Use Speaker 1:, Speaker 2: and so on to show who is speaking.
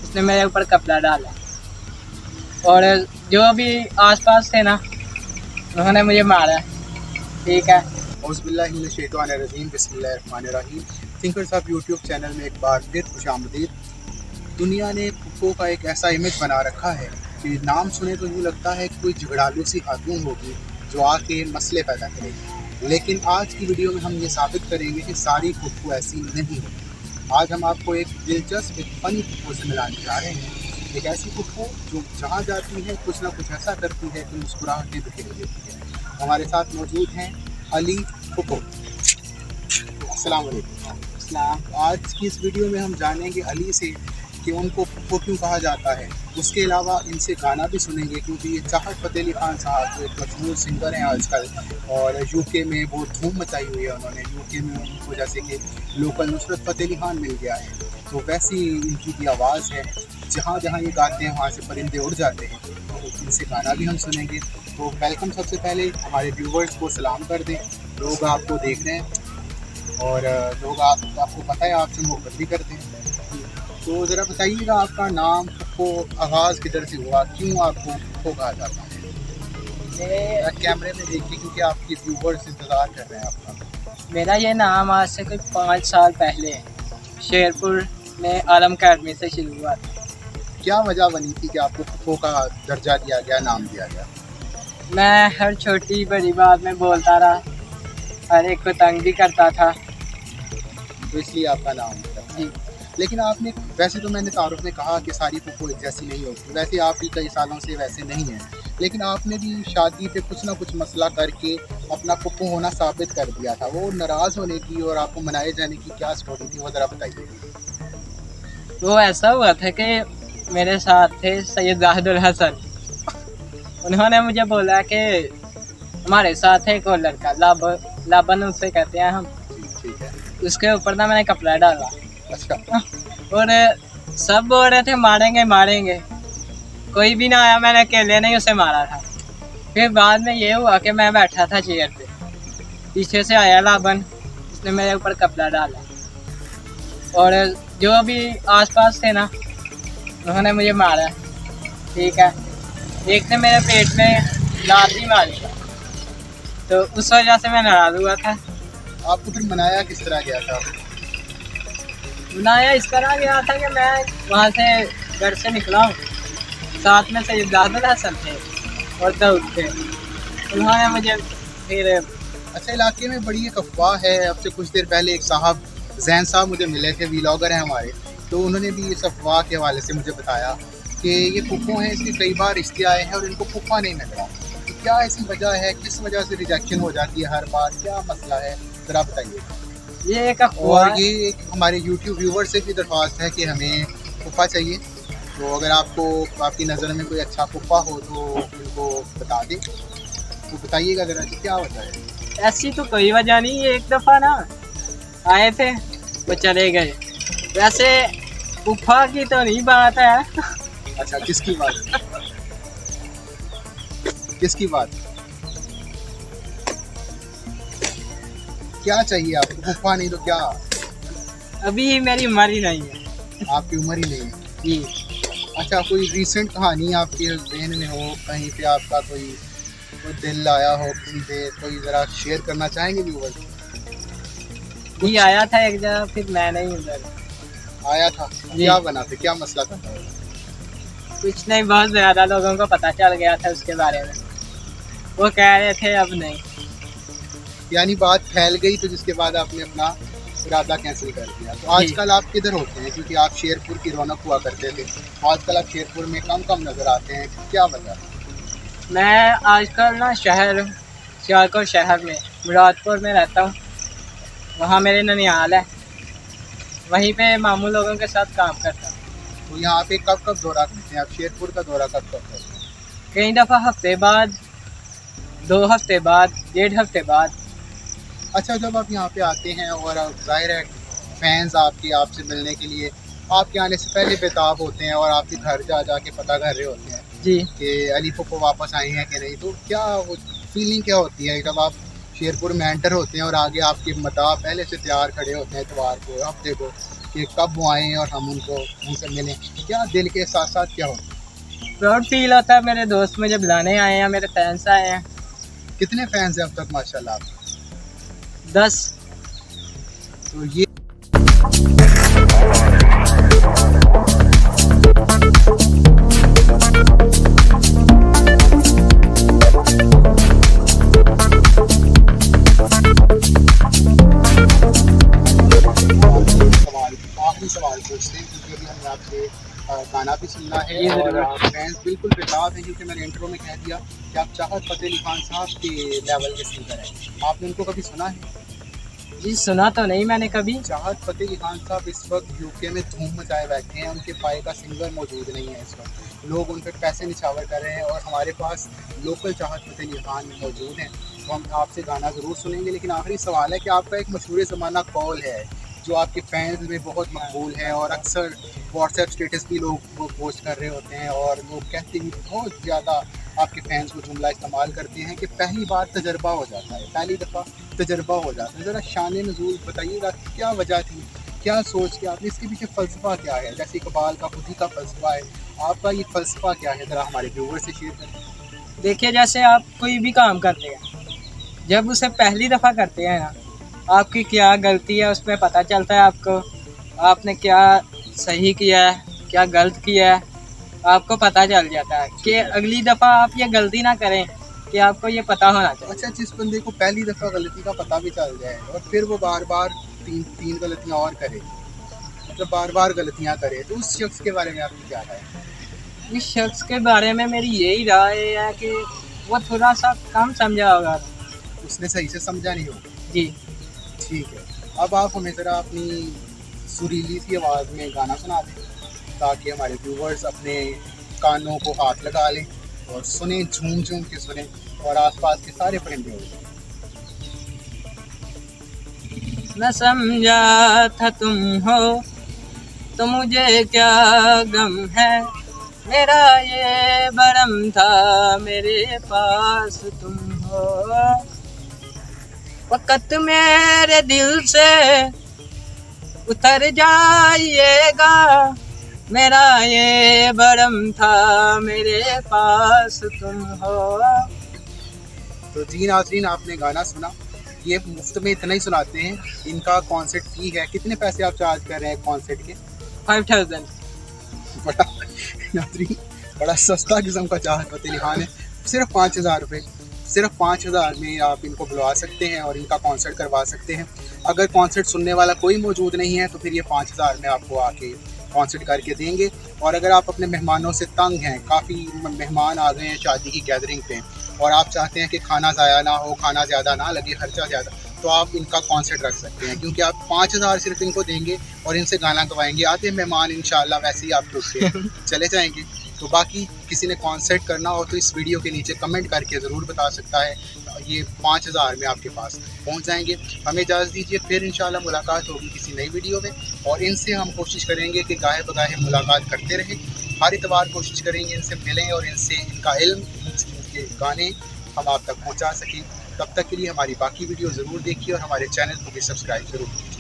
Speaker 1: उसने मेरे ऊपर कपड़ा डाला और जो भी आसपास थे ना उन्होंने मुझे मारा। ठीक है।
Speaker 2: औज़ुबिल्लाहिमिनश्शैतानिर्रजीम बिस्मिल्लाहिर्रहमानिर्रहीम। थिंकर्स ऑफ यूट्यूब चैनल में एक बार फिर खुशामदीद। दुनिया ने फुप्पो का एक ऐसा इमेज बना रखा है कि नाम सुने तो यूँ लगता है कि कोई झगड़ालू सी खातून होगी जो आके मसले पैदा करेगी। लेकिन आज की वीडियो में हम ये साबित करेंगे कि सारी फुप्पो ऐसी नहीं होती। आज हम आपको एक दिलचस्प एक फ़नी फुप्पो से मिलाने जा रहे हैं। एक ऐसी फुप्पो जो जहाँ जाती है कुछ ना कुछ ऐसा करती है कि मुस्कुराहटें बिखेर देती है। हमारे साथ मौजूद हैं अली फुप्पो। अस्सलाम वालेकुम।
Speaker 1: इस्लाम।
Speaker 2: आज की इस वीडियो में हम जानेंगे अली से कि उनको फुप्पो क्यों कहा जाता है। उसके अलावा इनसे गाना भी सुनेंगे क्योंकि ये चाहत फ़तेह अली खान साहब जो एक मशहूर सिंगर हैं आजकल, और यूके में वो धूम मचाई हुई है उन्होंने। यूके में उनको जैसे कि लोकल नुसरत फ़तेह अली खान मिल गया है, तो वैसी इनकी भी आवाज़ है। जहाँ जहाँ ये गाते हैं वहाँ से परिंदे उड़ जाते हैं। तो इनसे गाना भी हम सुनेंगे। तो वेलकम। सबसे पहले हमारे व्यूवर्स को सलाम कर दें। लोग आपको देख रहे हैं और लोग आपको पता है आपसे मोहब्बत भी करते हैं। तो ज़रा बताइएगा आपका नाम फुप्पो आगाज़ किधर से हुआ, क्यों आपको फुप्पो कहा जाता है? कैमरे में देखिए क्योंकि आपके व्यूवर्स इंतज़ार कर रहे हैं आपका।
Speaker 1: मेरा ये नाम आज से कोई 5 साल पहले शेरपुर में आलम अकेडमी से शुरू हुआ था।
Speaker 2: क्या वजह बनी थी कि आपको फुप्पो का दर्जा दिया गया, नाम दिया गया?
Speaker 1: मैं हर छोटी बड़ी बात में बोलता रहा, हर एक को तंग भी करता था,
Speaker 2: तो इसलिए आपका नाम दिया।
Speaker 1: जी।
Speaker 2: लेकिन आपने, वैसे तो मैंने तारुफ में कहा कि सारी फुप्पो एक जैसी नहीं होती, वैसे आप भी कई सालों से वैसे नहीं हैं, लेकिन आपने भी शादी पे कुछ ना कुछ मसला करके अपना फुप्पो होना साबित कर दिया था। वो नाराज़ होने की और आपको मनाए जाने की क्या स्टोरी थी, वो ज़रा बताइए।
Speaker 1: वो ऐसा हुआ था कि मेरे साथ थे सैयद जाहिदुल हसन। उन्होंने मुझे बोला कि हमारे साथ है एक और लड़का, लाबन उसे कहते हैं हम।
Speaker 2: ठीक है।
Speaker 1: उसके ऊपर ना मैंने कपड़ा डाला
Speaker 2: अच्छा।
Speaker 1: और सब बोल रहे थे मारेंगे मारेंगे, कोई भी ना आया, मैंने अकेले नहीं उसे मारा था। फिर बाद में ये हुआ कि मैं बैठा था चेयर पे, पीछे से आया लाबन, उसने मेरे ऊपर कपड़ा डाला और जो भी आसपास थे ना उन्होंने मुझे मारा। ठीक है। एक ने मेरे पेट में लात भी मारी, तो उस वजह से मैं नाराज़ हुआ था।
Speaker 2: आपको फिर मनाया किस तरह गया था?
Speaker 1: बनाया इस तरह गया था कि मैं वहाँ से घर से निकला हूँ, साथ में सैयद जाहिदुल हसन थे और दाऊद थे। उन्होंने मुझे फिर
Speaker 2: अच्छा, इलाके में बड़ी एक अफवाह है। अब से कुछ देर पहले एक साहब जैन साहब मुझे मिले थे, व्लॉगर हैं हमारे, तो उन्होंने भी इस अफवाह के हवाले से मुझे बताया कि ये फुप्पो हैं, इसके कई बार रिश्ते आए हैं और इनको फुप्पा नहीं मिल रहा। तो क्या ऐसी वजह है, किस वजह से रिजेक्शन हो जाती है हर बार, क्या मसला है, ज़रा बताइए।
Speaker 1: ये एक अफवाह।
Speaker 2: और ये हमारे यूट्यूब व्यूवर से भी दरख्वास्त है कि हमें फुप्पा चाहिए, तो अगर आपको आपकी नज़र में कोई अच्छा फुप्पा हो तो उनको बता दें, तो बताइएगा ज़रा कि क्या वजह है।
Speaker 1: ऐसी तो कोई वजह नहीं, एक दफ़ा ना आए थे वो चले गए। वैसे फूफा की तो नहीं बात है।
Speaker 2: अच्छा, किसकी बात? किसकी बात? क्या चाहिए आपको? फुप्पा नहीं तो क्या?
Speaker 1: अभी मेरी उम्र ही नहीं है।
Speaker 2: आपकी उम्र ही नहीं है
Speaker 1: जी।
Speaker 2: अच्छा, कोई रीसेंट कहानी आपके जहन में हो, कहीं पे आपका कोई दिल आया हो किसी पे, कोई ज़रा शेयर करना चाहेंगे व्यूअर्स?
Speaker 1: ये आया था एक जगह, फिर मैं नहीं उधर
Speaker 2: आया था, क्या बना था, क्या मसला था?
Speaker 1: कुछ नहीं, बहुत ज़्यादा लोगों को पता चल गया था उसके बारे में, वो कह रहे थे अब नहीं।
Speaker 2: यानी बात फैल गई, तो जिसके बाद आपने अपना इरादा कैंसिल कर दिया। तो आजकल आप किधर होते हैं, क्योंकि आप शेरपुर की रौनक हुआ करते थे, आजकल आप शेरपुर में कम कम नज़र आते हैं, क्या वजह?
Speaker 1: मैं आजकल ना सियालकोट शहर में मुरादपुर में रहता हूँ, वहाँ मेरे ननिहाल है, वहीं पे मामू लोगों के साथ काम करता हूँ।
Speaker 2: तो यहाँ पे कब कब दौरा करते हैं आप? शेरपुर का दौरा कब कब करते हैं?
Speaker 1: कई दफ़ा हफ्ते बाद, 2 हफ्ते बाद, 1.5 हफ्ते बाद।
Speaker 2: अच्छा, जब आप यहाँ पे आते हैं और जाहिर है फैंस आपसे मिलने के लिए आपके आने से पहले बेताब होते हैं और आपके घर जा के पता कर रहे होते हैं
Speaker 1: जी
Speaker 2: कि अली फुप्पो वापस आए हैं कि नहीं, तो क्या वो फीलिंग क्या होती है जब आप शेरपुर में एंटर होते हैं और आगे आपके मता पहले से तैयार खड़े होते हैं इतवार को, हफ्ते को, कि कब वो आएँ और हम उनसे मिलें, क्या दिल के साथ साथ क्या होता है?
Speaker 1: प्राउड फील होता है, मेरे दोस्त मुझे बुलाने आए हैं, मेरे फैंस आए हैं।
Speaker 2: कितने फैंस हैं अब तक माशाल्लाह आपके?
Speaker 1: 10।
Speaker 2: तो ये आखिरी सवाल पूछते हैं, क्योंकि अभी हमने आपसे गाना भी सुनना है
Speaker 1: जी,
Speaker 2: और
Speaker 1: ज़रूर।
Speaker 2: फैंस बिल्कुल बेताब हैं, क्योंकि मैंने इंट्रो में कह दिया कि आप चाहत फ़तेह अली खान साहब के लेवल के सिंगर हैं। आपने उनको कभी सुना है?
Speaker 1: जी सुना तो नहीं मैंने कभी।
Speaker 2: चाहत फ़तेह अली खान साहब इस वक्त यूके में धूम मचाए बैठे हैं, उनके पाए का सिंगर मौजूद नहीं है इस वक्त। लोग उन पर पैसे निछावर कर रहे हैं और हमारे पास लोकल चाहत फ़तेह अली खान मौजूद हैं, तो हम आपसे गाना ज़रूर सुनेंगे। लेकिन आखिरी सवाल है कि आपका एक मशहूर ज़माना कॉल है जो आपके फैंस में बहुत मकबूल है, और अक्सर व्हाट्सएप स्टेटस भी लोग वो पोस्ट कर रहे होते हैं और लोग कहते भी बहुत ज़्यादा आपके फैंस को जुमला इस्तेमाल करते हैं कि पहली बार तजर्बा हो जाता है, पहली दफ़ा तजर्बा हो जाता है। ज़रा शान नज़ूल बताइएगा कि क्या वजह थी, क्या सोच के आपने, इसके पीछे फ़लसफ़ा क्या है? जैसे इकबाल का खुद ही का फ़लसफ़ा है, आपका ये फ़लसफ़ा क्या है? ज़रा हमारे व्यूवर से शेयर करें।
Speaker 1: देखिए, जैसे आप कोई भी काम करते हैं, जब उसे पहली दफ़ा करते हैं ना, आपकी क्या गलती है उसमें पता चलता है आपको, आपने क्या सही किया है, क्या गलत किया है, आपको पता चल जाता है कि अगली दफ़ा आप ये गलती ना करें, कि आपको ये पता होना चाहिए।
Speaker 2: अच्छा, जिस बंदे को पहली दफ़ा गलती का पता भी चल जाए और फिर वो बार बार तीन गलतियाँ और करे, मतलब बार बार गलतियाँ करे, तो उस शख्स के बारे में आपकी क्या राय है?
Speaker 1: इस शख्स के बारे में मेरी यही राय है कि वो थोड़ा सा कम समझा होगा।
Speaker 2: उसने सही से समझा नहीं होगा।
Speaker 1: जी।
Speaker 2: ठीक है, अब आप हमें ज़रा अपनी सुरीली सी आवाज़ में गाना सुना दें, ताकि हमारे व्यूवर्स अपने कानों को हाथ लगा लें और सुने, झूम झूम के सुने और आसपास के सारे परिंदे हो जाएं।
Speaker 1: मैं समझा था तुम हो तो मुझे क्या गम है, मेरा ये भरम था मेरे पास तुम हो। वक़्त मेरे दिल से उतर जाइएगा, मेरा ये भरम था मेरे पास तुम हो।
Speaker 2: तो जी नाज़रीन, आपने गाना सुना, ये मुफ्त में इतना ही सुनाते हैं। इनका कॉन्सर्ट फ़ी है, कितने पैसे आप चार्ज कर रहे हैं कॉन्सर्ट के?
Speaker 1: 5000।
Speaker 2: बड़ा नाज़रीन, बड़ा सस्ता किस्म का चाहत फ़तेह अली खान है। सिर्फ 5000 रुपये, सिर्फ 5000 में आप इनको बुलवा सकते हैं और इनका कॉन्सर्ट करवा सकते हैं। अगर कॉन्सर्ट सुनने वाला कोई मौजूद नहीं है तो फिर ये 5000 में आपको आके कॉन्सर्ट करके देंगे। और अगर आप अपने मेहमानों से तंग हैं, काफ़ी मेहमान आ गए हैं शादी की गैदरिंग पे, और आप चाहते हैं कि खाना ज़ाया ना हो, खाना ज़्यादा ना लगे, खर्चा ज़्यादा, तो आप इनका कॉन्सर्ट रख सकते हैं, क्योंकि आप 5000 सिर्फ इनको देंगे और इनसे गाना गवाएंगे। आते मेहमान इंशाल्लाह वैसे ही आप टूटते चले जाएंगे। तो बाकी किसी ने कॉन्सर्ट करना हो तो इस वीडियो के नीचे कमेंट करके ज़रूर बता सकता है, ये 5000 में आपके पास पहुंच जाएंगे। हमें इजाज़त दीजिए, फिर इंशाल्लाह मुलाकात होगी किसी नई वीडियो में, और इनसे हम कोशिश करेंगे कि गाहे बगाहे मुलाकात करते रहें। हर इतवार कोशिश करेंगे इनसे मिलें और इनसे इनका इल्म, इनके गाने हम आप तक पहुँचा सकें। तब तक के लिए हमारी बाकी वीडियो ज़रूर देखिए और हमारे चैनल को भी सब्सक्राइब ज़रूर कीजिए।